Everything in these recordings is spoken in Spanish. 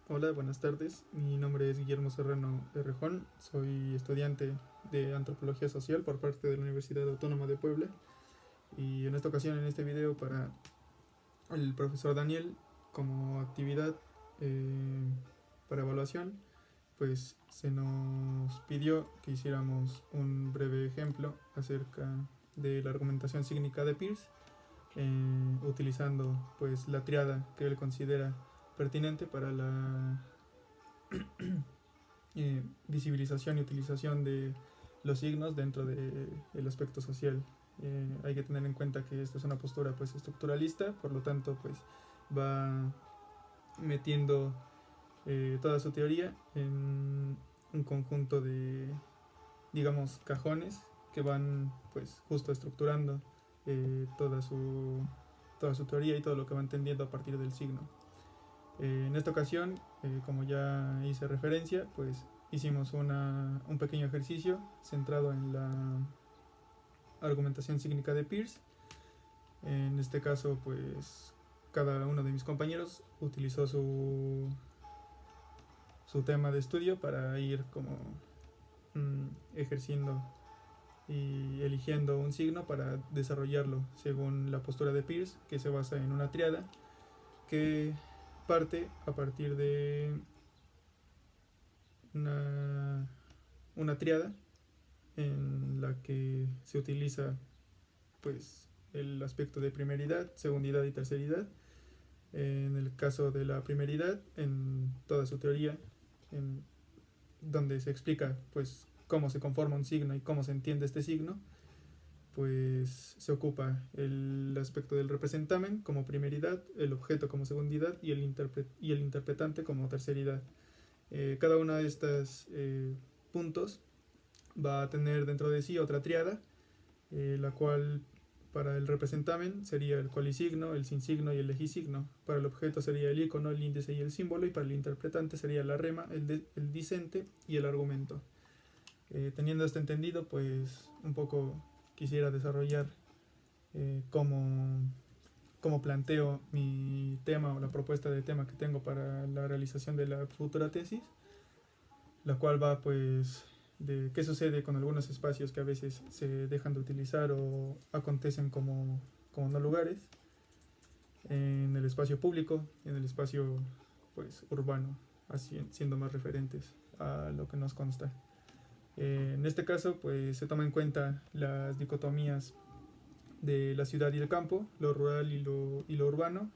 Hola, buenas tardes. Mi nombre es Guillermo Serrano Rejón. Soy estudiante de Antropología Social por parte de la Universidad Autónoma de Puebla. Y en esta ocasión, en este video, para el profesor Daniel, como actividad eh, para evaluación, pues se nos pidió que hiciéramos un breve ejemplo acerca de la argumentación cígnica de Peirce, utilizando pues la triada que él considera pertinente para la visibilización y utilización de los signos dentro del aspecto social. Hay que tener en cuenta que esta es una postura pues estructuralista, por lo tanto pues va metiendo toda su teoría en un conjunto de, digamos, cajones que van pues justo estructurando eh, toda, su, toda su teoría y todo lo que va entendiendo a partir del signo. En esta ocasión, como ya hice referencia, pues hicimos un pequeño ejercicio centrado en la argumentación cígnica de Peirce. En este caso, pues cada uno de mis compañeros utilizó su tema de estudio para ir como ejerciendo y eligiendo un signo para desarrollarlo según la postura de Peirce, que se basa en una triada que parte a partir de una, una triada en la que se utiliza pues el aspecto de primeridad, segundidad y terceridad. En el caso de la primeridad, en toda su teoría, en donde se explica pues cómo se conforma un signo y cómo se entiende este signo, pues se ocupa el aspecto del representamen como primeridad, el objeto como segundidad y el interpretante como terceridad. Cada uno de estos puntos va a tener dentro de sí otra triada, la cual para el representamen sería el cualisigno, el sinsigno y el legisigno. Para el objeto sería el icono, el índice y el símbolo. Y para el interpretante sería la rema, el disente y el argumento. Teniendo esto entendido, pues un poco quisiera desarrollar cómo, cómo planteo mi tema o la propuesta de tema que tengo para la realización de la futura tesis, la cual va pues de qué sucede con algunos espacios que a veces se dejan de utilizar o acontecen como no lugares en el espacio público, en el espacio pues urbano, así siendo más referentes a lo que nos consta. En este caso pues se toma en cuenta las dicotomías de la ciudad y el campo, lo rural y lo urbano,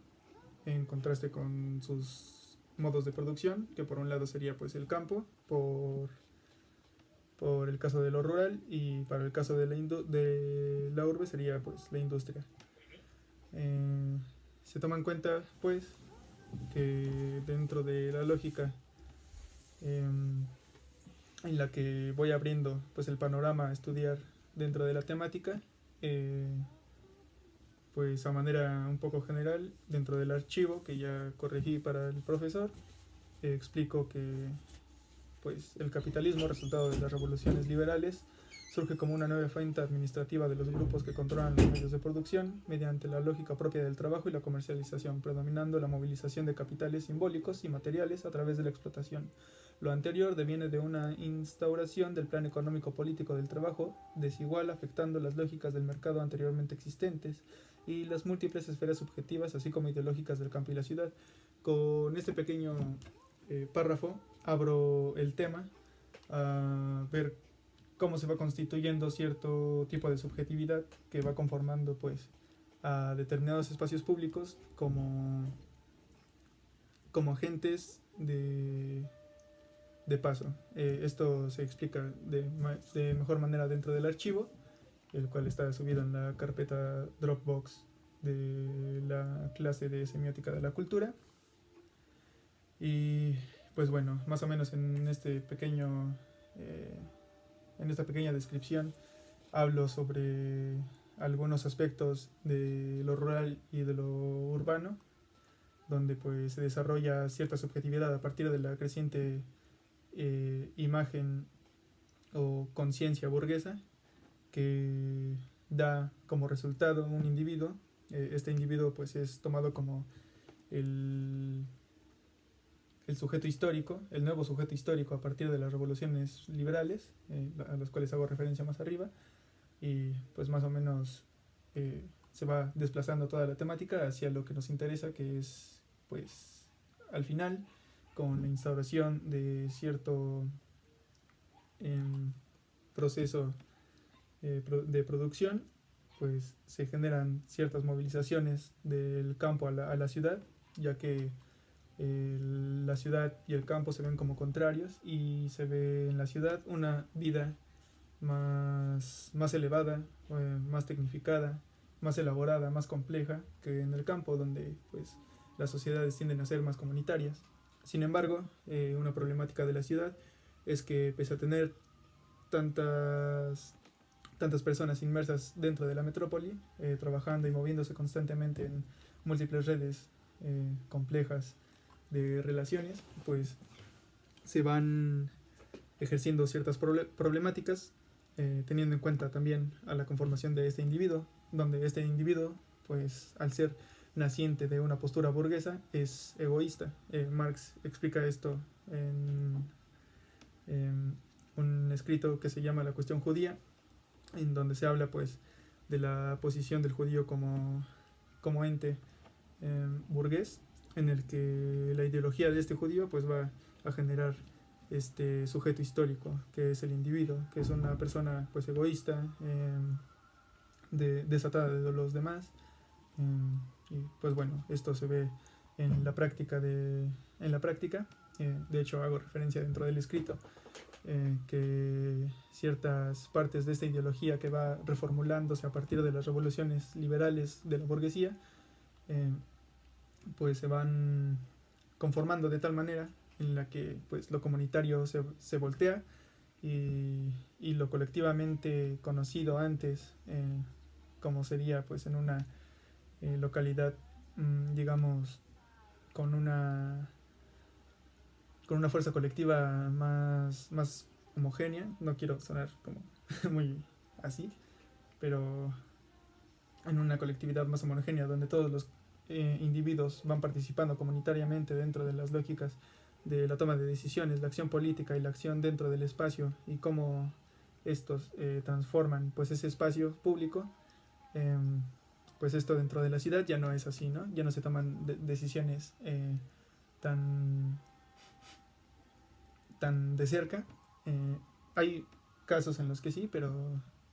en contraste con sus modos de producción, que por un lado sería pues el campo, por el caso de lo rural, y para el caso de de la urbe sería pues la industria. Eh, Se toma en cuenta pues que dentro de la lógica eh, en la que voy abriendo pues el panorama a estudiar dentro de la temática, eh, pues a manera un poco general, dentro del archivo que ya corregí para el profesor, explico que pues el capitalismo, resultado de las revoluciones liberales, surge como una nueva fuente administrativa de los grupos que controlan los medios de producción mediante la lógica propia del trabajo y la comercialización, predominando la movilización de capitales simbólicos y materiales a través de la explotación. Lo anterior deviene de una instauración del plan económico político del trabajo desigual, afectando las lógicas del mercado anteriormente existentes y las múltiples esferas subjetivas, así como ideológicas del campo y la ciudad. Con este pequeño párrafo abro el tema a ver cómo se va constituyendo cierto tipo de subjetividad que va conformando pues a determinados espacios públicos como agentes de paso. Esto se explica de mejor manera dentro del archivo, el cual está subido en la carpeta Dropbox de la clase de semiótica de la cultura. Y pues bueno, más o menos eh, en esta pequeña descripción hablo sobre algunos aspectos de lo rural y de lo urbano, donde pues se desarrolla cierta subjetividad a partir de la creciente imagen o conciencia burguesa que da como resultado un individuo. Este individuo pues es tomado como el, el sujeto histórico, el nuevo sujeto histórico a partir de las revoluciones liberales, a las cuales hago referencia más arriba, y pues más o menos se va desplazando toda la temática hacia lo que nos interesa, que es pues al final, con la instauración de cierto proceso de producción, pues se generan ciertas movilizaciones del campo a la ciudad, ya que la ciudad y el campo se ven como contrarios, y se ve en la ciudad una vida más elevada, más tecnificada, más elaborada, más compleja que en el campo, donde pues las sociedades tienden a ser más comunitarias. Sin embargo, una problemática de la ciudad es que pese a tener tantas personas inmersas dentro de la metrópoli, trabajando y moviéndose constantemente en múltiples redes complejas de relaciones, pues se van ejerciendo ciertas problemáticas, teniendo en cuenta también a la conformación de este individuo, donde este individuo, pues al ser naciente de una postura burguesa, es egoísta. Marx explica esto en un escrito que se llama La cuestión judía, en donde se habla pues de la posición del judío como ente burgués, en el que la ideología de este judío pues va a generar este sujeto histórico, que es el individuo, que es una persona pues egoísta, desatada de los demás, y pues bueno, esto se ve en la práctica. De hecho hago referencia dentro del escrito, que ciertas partes de esta ideología que va reformulándose a partir de las revoluciones liberales de la burguesía, pues se van conformando de tal manera en la que pues lo comunitario se voltea, y lo colectivamente conocido antes, como sería pues en una localidad, digamos, con una fuerza colectiva más homogénea. No quiero sonar como muy así, pero en una colectividad más homogénea, donde todos los individuos van participando comunitariamente dentro de las lógicas de la toma de decisiones, la acción política y la acción dentro del espacio, y cómo estos transforman pues ese espacio público. Pues esto dentro de la ciudad ya no es así, ¿no? Ya no se toman decisiones tan de cerca. Hay casos en los que sí, pero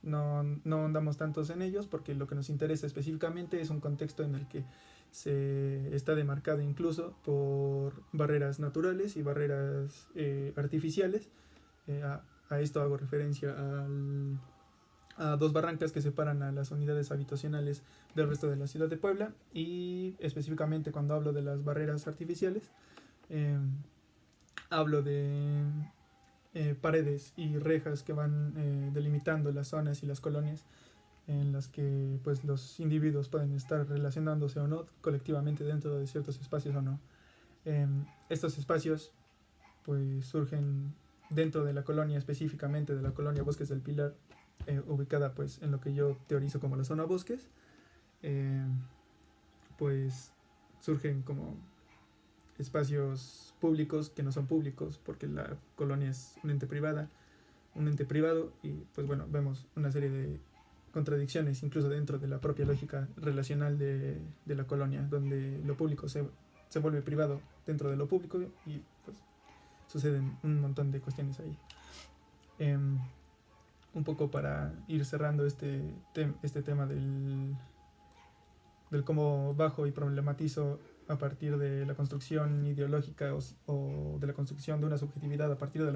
no andamos tantos en ellos, porque lo que nos interesa específicamente es un contexto en el que se está demarcado incluso por barreras naturales y barreras artificiales. A esto hago referencia a dos barrancas que separan a las unidades habitacionales del resto de la ciudad de Puebla, y específicamente cuando hablo de las barreras artificiales, hablo de paredes y rejas que van delimitando las zonas y las colonias en las que pues los individuos pueden estar relacionándose o no colectivamente dentro de ciertos espacios o no. Estos espacios pues surgen dentro de la colonia, específicamente de la colonia Bosques del Pilar, ubicada pues en lo que yo teorizo como la zona Bosques. Pues surgen como espacios públicos que no son públicos, porque la colonia es un ente privado, y pues bueno, vemos una serie de contradicciones incluso dentro de la propia lógica relacional de la colonia, donde lo público se vuelve privado dentro de lo público, y pues suceden un montón de cuestiones ahí. Un poco para ir cerrando este tema del cómo bajo y problematizo a partir de la construcción ideológica o de la construcción de una subjetividad a partir de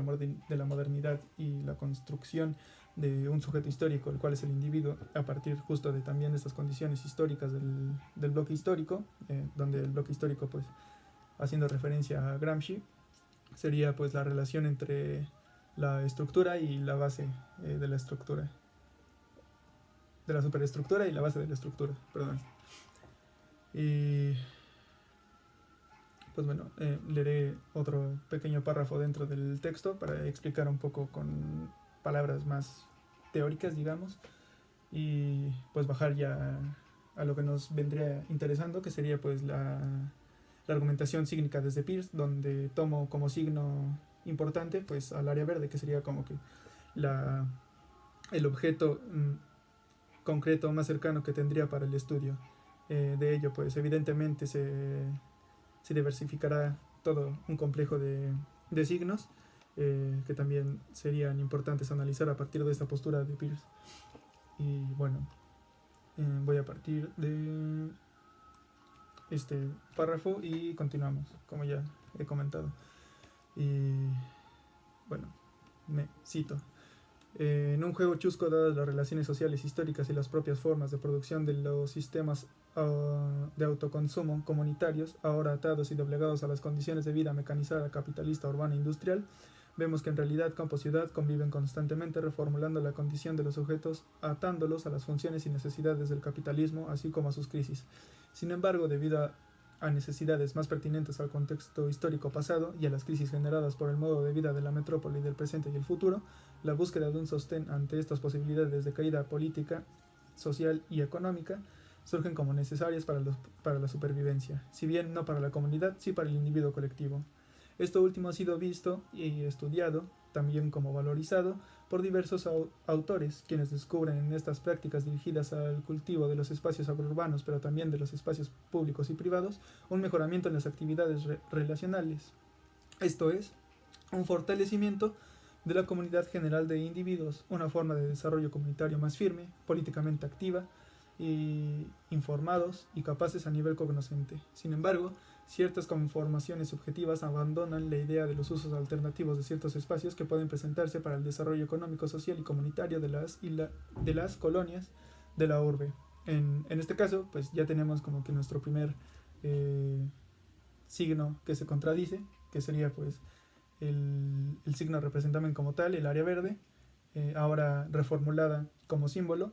la modernidad, y la construcción de un sujeto histórico, el cual es el individuo, a partir justo de también estas condiciones históricas del bloque histórico, donde el bloque histórico, pues haciendo referencia a Gramsci, sería pues la relación entre la estructura y la base de la estructura, de la superestructura y la base de la estructura, perdón. Y pues bueno, leeré otro pequeño párrafo dentro del texto para explicar un poco con palabras más teóricas, digamos, y pues bajar ya a lo que nos vendría interesando, que sería pues la la argumentación sígnica desde Peirce, donde tomo como signo importante pues al área verde, que sería como que el objeto concreto más cercano que tendría para el estudio. De ello, pues evidentemente se diversificará todo un complejo de signos que también serían importantes analizar a partir de esta postura de Peirce. Y bueno, voy a partir de este párrafo y continuamos, como ya he comentado. Y bueno, me cito. En un juego chusco, dadas las relaciones sociales históricas y las propias formas de producción de los sistemas de autoconsumo comunitarios, ahora atados y doblegados a las condiciones de vida mecanizada, capitalista, urbana e industrial, vemos que en realidad campo-ciudad conviven constantemente, reformulando la condición de los sujetos, atándolos a las funciones y necesidades del capitalismo, así como a sus crisis. Sin embargo, debido a necesidades más pertinentes al contexto histórico pasado y a las crisis generadas por el modo de vida de la metrópoli del presente y el futuro, la búsqueda de un sostén ante estas posibilidades de caída política, social y económica surgen como necesarias para la supervivencia, si bien no para la comunidad, sí para el individuo colectivo. Esto último ha sido visto y estudiado, también como valorizado, por diversos autores, quienes descubren en estas prácticas dirigidas al cultivo de los espacios agrurbanos, pero también de los espacios públicos y privados, un mejoramiento en las actividades relacionales. Esto es, un fortalecimiento de la comunidad general de individuos, una forma de desarrollo comunitario más firme, políticamente activa, y informados y capaces a nivel cognoscente. Sin embargo, ciertas conformaciones subjetivas abandonan la idea de los usos alternativos de ciertos espacios que pueden presentarse para el desarrollo económico, social y comunitario de las colonias de la urbe. En este caso, pues ya tenemos como que nuestro primer signo que se contradice, que sería pues el signo representado como tal, el área verde, ahora reformulada como símbolo,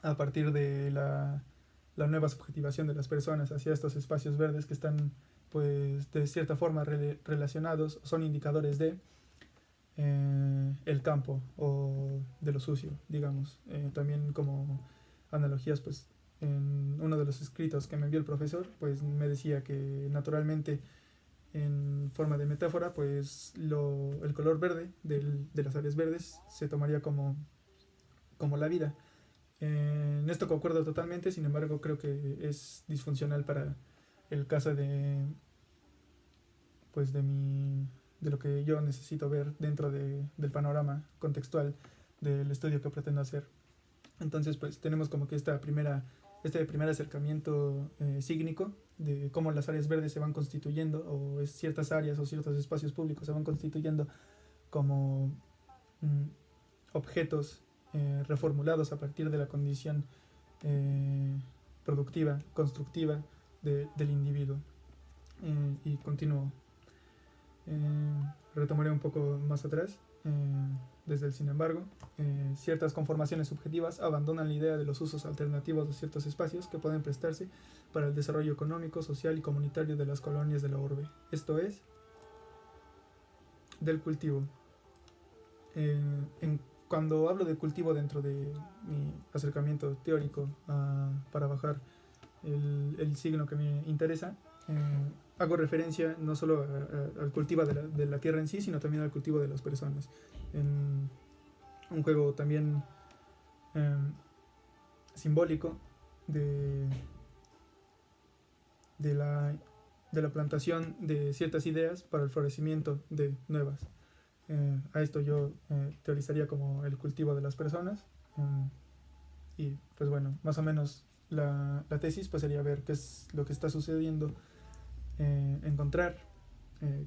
a partir de la nueva subjetivación de las personas hacia estos espacios verdes que están pues de cierta forma relacionados, son indicadores de el campo o de lo sucio, digamos. También como analogías, pues en uno de los escritos que me envió el profesor, pues me decía que naturalmente en forma de metáfora, pues el color verde de las áreas verdes se tomaría como la vida. En esto concuerdo totalmente, sin embargo creo que es disfuncional para el caso pues de lo que yo necesito ver dentro del panorama contextual del estudio que pretendo hacer. Entonces pues tenemos como que este primer acercamiento sígnico de cómo las áreas verdes se van constituyendo, o ciertas áreas o ciertos espacios públicos se van constituyendo como objetos reformulados a partir de la condición productiva, constructiva del individuo. Y continúo. Retomaré un poco más atrás. Desde el sin embargo, ciertas conformaciones subjetivas abandonan la idea de los usos alternativos de ciertos espacios que pueden prestarse para el desarrollo económico, social y comunitario de las colonias de la urbe. Esto es, del cultivo. Cuando hablo de cultivo dentro de mi acercamiento teórico para bajar el signo que me interesa, hago referencia no solo al cultivo de la tierra en sí, sino también al cultivo de las personas. En un juego también simbólico de la plantación de ciertas ideas para el florecimiento de nuevas. A esto yo teorizaría como el cultivo de las personas. Y pues bueno, más o menos la tesis pues sería ver qué es lo que está sucediendo, encontrar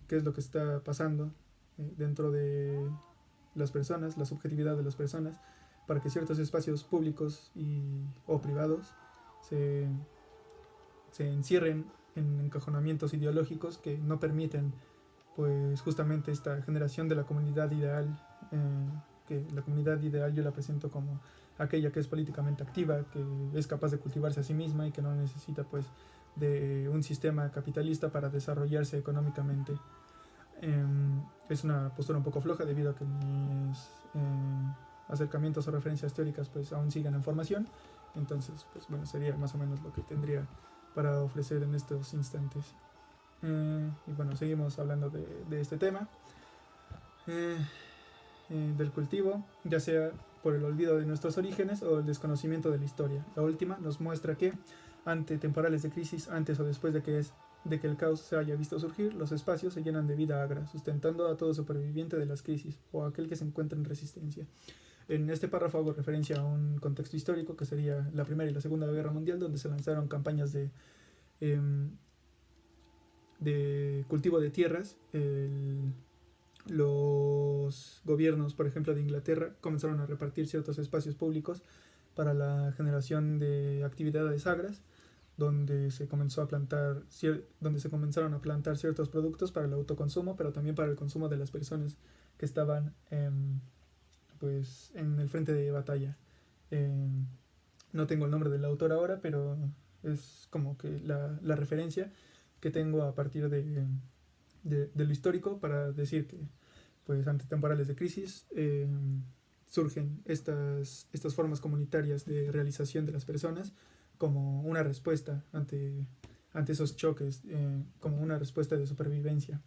qué es lo que está pasando dentro de las personas, la subjetividad de las personas, para que ciertos espacios públicos o privados se encierren en encajonamientos ideológicos que no permiten pues justamente esta generación de la comunidad ideal, que la comunidad ideal yo la presento como aquella que es políticamente activa, que es capaz de cultivarse a sí misma y que no necesita pues de un sistema capitalista para desarrollarse económicamente. Es una postura un poco floja debido a que mis acercamientos o referencias teóricas pues aún siguen en formación. Entonces pues bueno, sería más o menos lo que tendría para ofrecer en estos instantes. Y bueno, seguimos hablando de este tema, del cultivo, ya sea por el olvido de nuestros orígenes o el desconocimiento de la historia. La última nos muestra que, ante temporales de crisis, antes o después de que el caos se haya visto surgir, los espacios se llenan de vida agra, sustentando a todo superviviente de las crisis o a aquel que se encuentra en resistencia. En este párrafo hago referencia a un contexto histórico que sería la Primera y la Segunda Guerra Mundial, donde se lanzaron campañas de cultivo de tierras. Los gobiernos, por ejemplo, de Inglaterra, comenzaron a repartir ciertos espacios públicos para la generación de actividades agras, donde se comenzaron a plantar ciertos productos para el autoconsumo, pero también para el consumo de las personas que estaban pues en el frente de batalla. No tengo el nombre del autor ahora, pero es como que la referencia que tengo a partir de lo histórico para decir que pues ante temporales de crisis surgen estas formas comunitarias de realización de las personas como una respuesta ante esos choques, como una respuesta de supervivencia.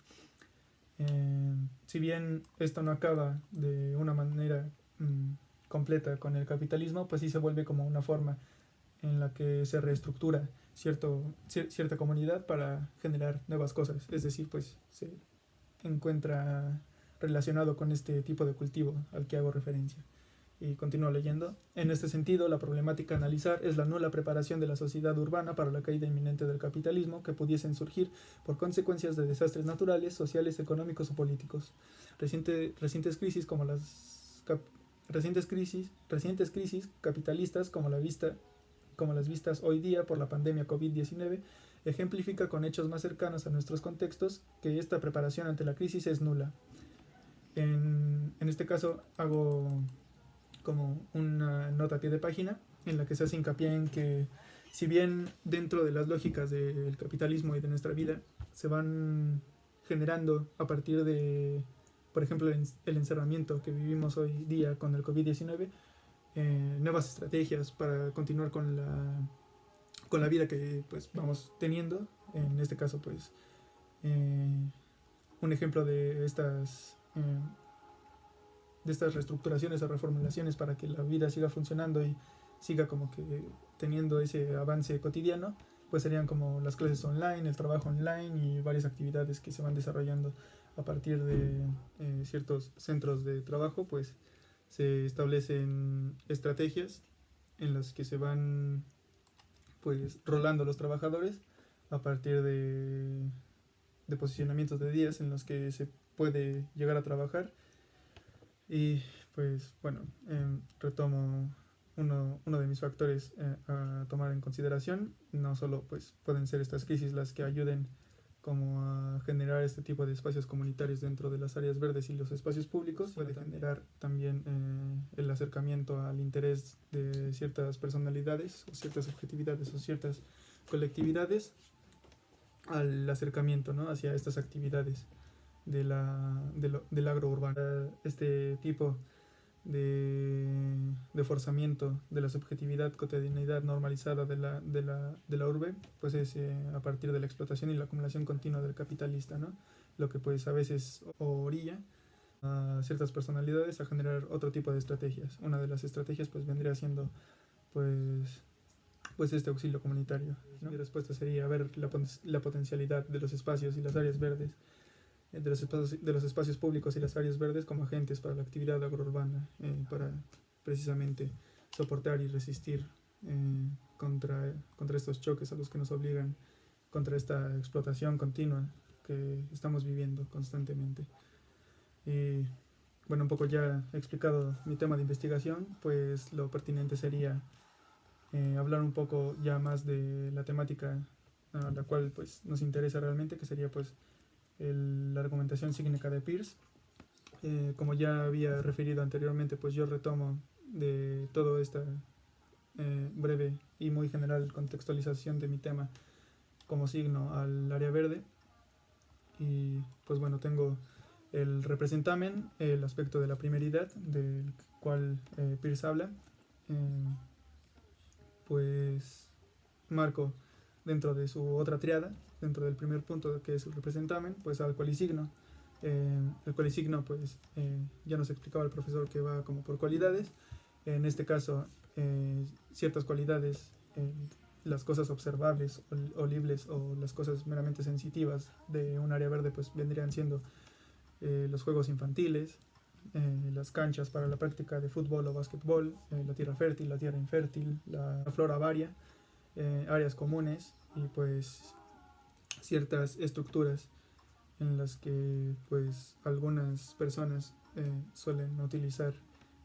Si bien esto no acaba de una manera completa con el capitalismo, pues sí se vuelve como una forma en la que se reestructura cierta comunidad para generar nuevas cosas. Es decir, pues se encuentra relacionado con este tipo de cultivo al que hago referencia. Y continúo leyendo. En este sentido, la problemática a analizar es la nula preparación de la sociedad urbana para la caída inminente del capitalismo que pudiesen surgir por consecuencias de desastres naturales, sociales, económicos o políticos. Recientes crisis capitalistas como las vistas hoy día por la pandemia COVID-19 ejemplifica con hechos más cercanos a nuestros contextos que esta preparación ante la crisis es nula. En este caso hago como una nota a pie de página en la que se hace hincapié en que si bien dentro de las lógicas del capitalismo y de nuestra vida se van generando a partir de, por ejemplo, el encerramiento que vivimos hoy día con el COVID-19, nuevas estrategias para continuar con la vida que pues vamos teniendo. En este caso pues un ejemplo de estas reestructuraciones o reformulaciones para que la vida siga funcionando y siga como que teniendo ese avance cotidiano, pues serían como las clases online, el trabajo online y varias actividades que se van desarrollando a partir de ciertos centros de trabajo. Pues se establecen estrategias en las que se van pues rolando los trabajadores a partir de posicionamientos de días en los que se puede llegar a trabajar. Y pues bueno, retomo uno de mis factores a tomar en consideración. No solo pues pueden ser estas crisis las que ayuden como a generar este tipo de espacios comunitarios dentro de las áreas verdes y los espacios públicos, puede generar también el acercamiento al interés de ciertas personalidades o ciertas objetividades o ciertas colectividades al acercamiento, ¿no?, hacia estas actividades del agro urbano. Este tipo de forzamiento de la subjetividad, cotidianidad normalizada de la urbe, pues es a partir de la explotación y la acumulación continua del capitalista, ¿no? Lo que pues a veces orilla a ciertas personalidades a generar otro tipo de estrategias. Una de las estrategias pues vendría siendo pues este auxilio comunitario, ¿no? Mi respuesta sería ver la potencialidad de los espacios y las áreas verdes, de los espacios públicos y las áreas verdes como agentes para la actividad agrourbana, para precisamente soportar y resistir contra estos choques a los que nos obligan, contra esta explotación continua que estamos viviendo constantemente. Y bueno, un poco ya he explicado mi tema de investigación, pues lo pertinente sería hablar un poco ya más de la temática a la cual pues nos interesa realmente, que sería pues la argumentación cínica de Peirce. Como ya había referido anteriormente, pues yo retomo de toda esta breve y muy general contextualización de mi tema como signo al área verde. Y pues bueno, tengo el representamen, el aspecto de la primeridad del cual Peirce habla. Pues marco dentro de su otra triada dentro del primer punto, que es el representamen, pues al cualisigno. El cualisigno, pues ya nos explicaba el profesor que va como por cualidades. En este caso, ciertas cualidades, las cosas observables, olibles o las cosas meramente sensitivas de un área verde, pues vendrían siendo los juegos infantiles, las canchas para la práctica de fútbol o básquetbol, la tierra fértil, la tierra infértil, la flora varia, áreas comunes y pues ciertas estructuras en las que pues algunas personas suelen utilizar,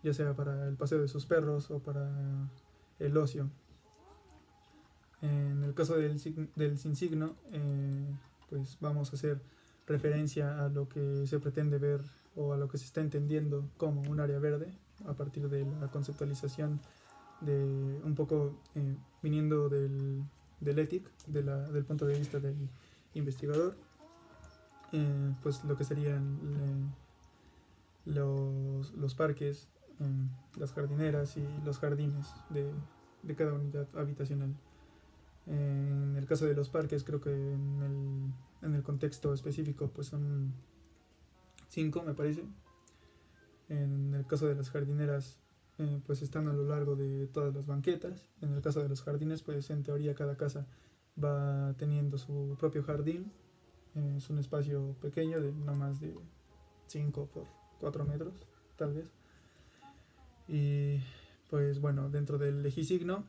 ya sea para el paseo de sus perros o para el ocio. En el caso del sin signo, pues vamos a hacer referencia a lo que se pretende ver o a lo que se está entendiendo como un área verde a partir de la conceptualización de un poco viniendo del ETIC, del punto de vista del investigador, pues lo que serían los parques, las jardineras y los jardines de cada unidad habitacional. En el caso de los parques, creo que en el contexto específico pues son 5, me parece. En el caso de las jardineras, pues están a lo largo de todas las banquetas. En el caso de los jardines, pues en teoría cada casa va teniendo su propio jardín. Es un espacio pequeño de no más de 5 por 4 metros, tal vez. Y pues bueno, dentro del legisigno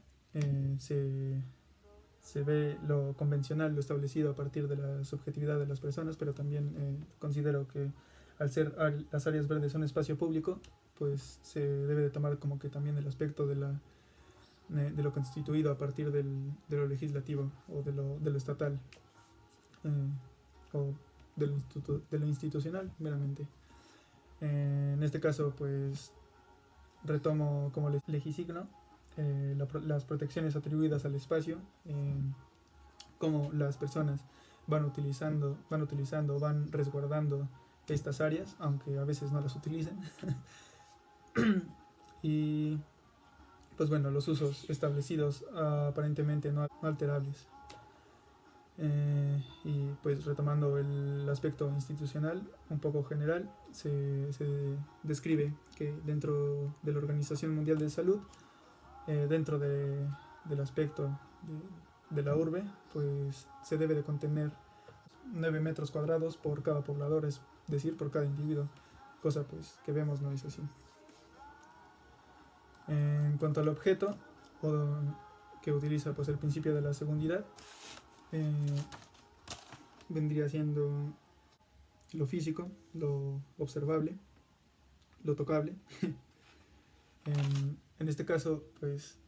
se ve lo convencional, lo establecido a partir de la subjetividad de las personas, pero también considero que al ser las áreas verdes un espacio público, pues se debe de tomar como que también el aspecto de lo constituido a partir de lo legislativo o de lo estatal, o de lo institucional meramente. En este caso, pues retomo como legisigno las protecciones atribuidas al espacio, cómo las personas van utilizando, van resguardando estas áreas, aunque a veces no las utilicen. Y pues bueno, los usos establecidos aparentemente no alterables. Y pues retomando el aspecto institucional un poco general, se describe que dentro de la Organización Mundial de Salud, dentro del aspecto de la urbe, pues se debe de contener 9 metros cuadrados por cada poblador, es decir, por cada individuo, cosa pues que vemos no es así. En cuanto al objeto, que utiliza pues el principio de la segundidad, vendría siendo lo físico, lo observable, lo tocable. En este caso, pues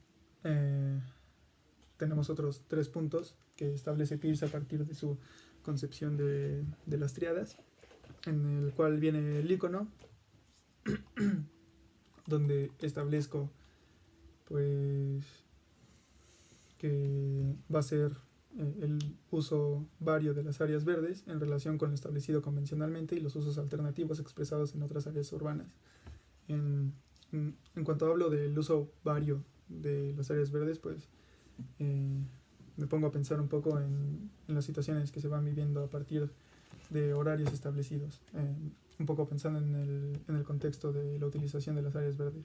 tenemos otros 3 puntos que establece Peirce a partir de su concepción de las triadas, en el cual viene el icono, donde establezco pues que va a ser el uso vario de las áreas verdes en relación con lo establecido convencionalmente y los usos alternativos expresados en otras áreas urbanas. En cuanto hablo del uso vario de las áreas verdes, pues me pongo a pensar un poco en las situaciones que se van viviendo a partir de horarios establecidos, un poco pensando en el contexto de la utilización de las áreas verdes.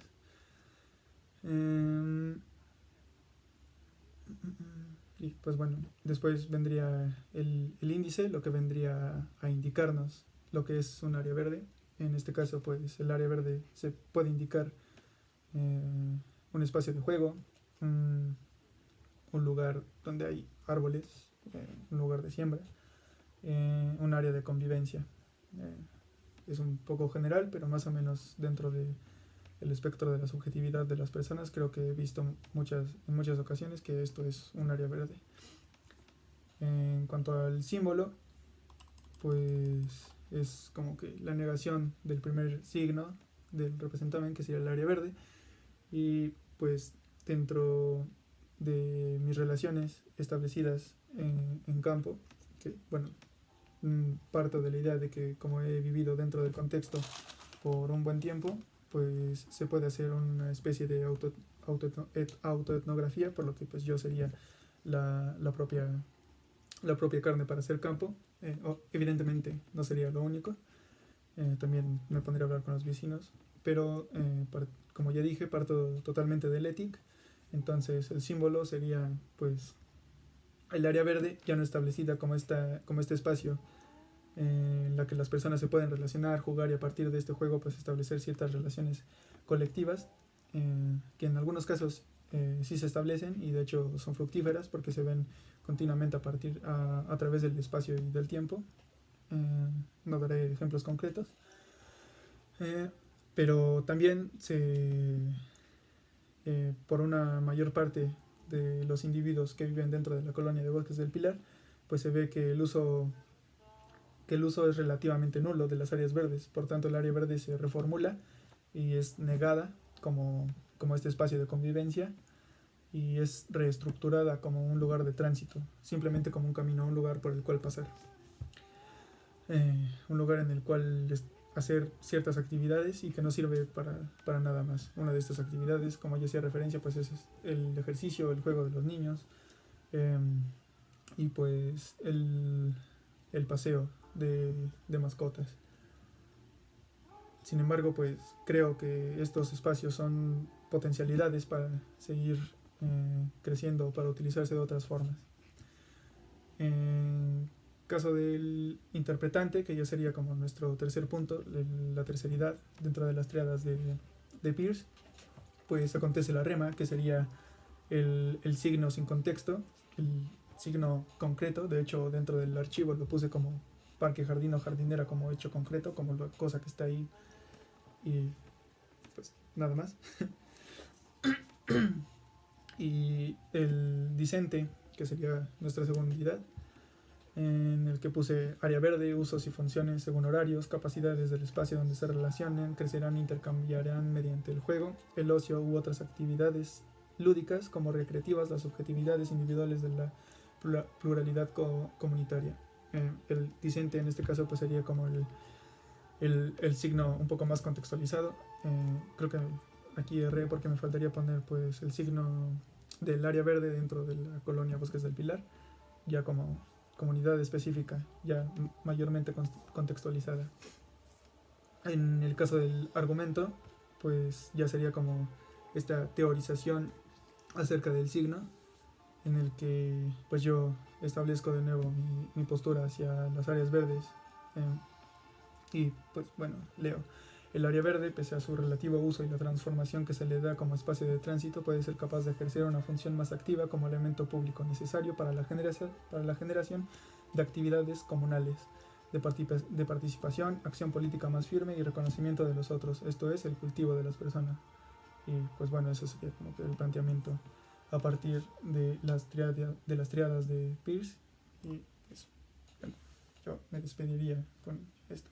Y pues bueno, después vendría el índice, lo que vendría a indicarnos lo que es un área verde. En este caso, pues el área verde se puede indicar un espacio de juego, un lugar donde hay árboles, un lugar de siembra, un área de convivencia. Es un poco general, pero más o menos dentro del espectro de la subjetividad de las personas, creo que he visto en muchas ocasiones que esto es un área verde. En cuanto al símbolo, pues es como que la negación del primer signo del representamen, que sería el área verde, y pues dentro de mis relaciones establecidas en campo, que bueno, parto de la idea de que como he vivido dentro del contexto por un buen tiempo, pues se puede hacer una especie de autoetnografía, por lo que pues yo sería la propia la propia carne para hacer campo. Evidentemente no sería lo único. También me pondría a hablar con los vecinos, pero como ya dije, parto totalmente del ETIC. Entonces el símbolo sería pues el área verde ya no establecida como este espacio en la que las personas se pueden relacionar, jugar y a partir de este juego pues establecer ciertas relaciones colectivas, que en algunos casos sí se establecen y de hecho son fructíferas porque se ven continuamente a través del espacio y del tiempo. No daré ejemplos concretos, pero también por una mayor parte de los individuos que viven dentro de la colonia de Bosques del Pilar, pues se ve que el uso es relativamente nulo de las áreas verdes. Por tanto, el área verde se reformula y es negada como este espacio de convivencia y es reestructurada como un lugar de tránsito, simplemente como un camino, un lugar por el cual pasar. Un lugar en el cual hacer ciertas actividades y que no sirve para nada más. Una de estas actividades, como ya hacía referencia, pues es el ejercicio, el juego de los niños, y pues el paseo de mascotas. Sin embargo, pues creo que estos espacios son potencialidades para seguir creciendo, para utilizarse de otras formas. En caso del interpretante, que ya sería como nuestro tercer punto, la terceridad dentro de las triadas de Peirce, pues acontece la rema, que sería el signo sin contexto, el signo concreto. De hecho, dentro del archivo lo puse como parque, jardín o jardinera, como hecho concreto, como la cosa que está ahí y pues nada más. Y el disente, que sería nuestra segunda unidad, en el que puse área verde, usos y funciones según horarios, capacidades del espacio donde se relacionan, crecerán e intercambiarán mediante el juego, el ocio u otras actividades lúdicas como recreativas, las subjetividades individuales de la pluralidad comunitaria. El disente en este caso pues sería como el signo un poco más contextualizado. Creo que aquí erré porque me faltaría poner pues el signo del área verde dentro de la colonia Bosques del Pilar, ya como comunidad específica, ya mayormente contextualizada. En el caso del argumento, pues ya sería como esta teorización acerca del signo, en el que pues yo establezco de nuevo mi postura hacia las áreas verdes. Y pues bueno, leo. El área verde, pese a su relativo uso y la transformación que se le da como espacio de tránsito, puede ser capaz de ejercer una función más activa como elemento público necesario para la generación de actividades comunales, de participación, acción política más firme y reconocimiento de los otros, esto es, el cultivo de las personas. Y pues bueno, eso sería como que el planteamiento a partir de las triadas de Peirce. Y pues, bueno, yo me despediría con esto.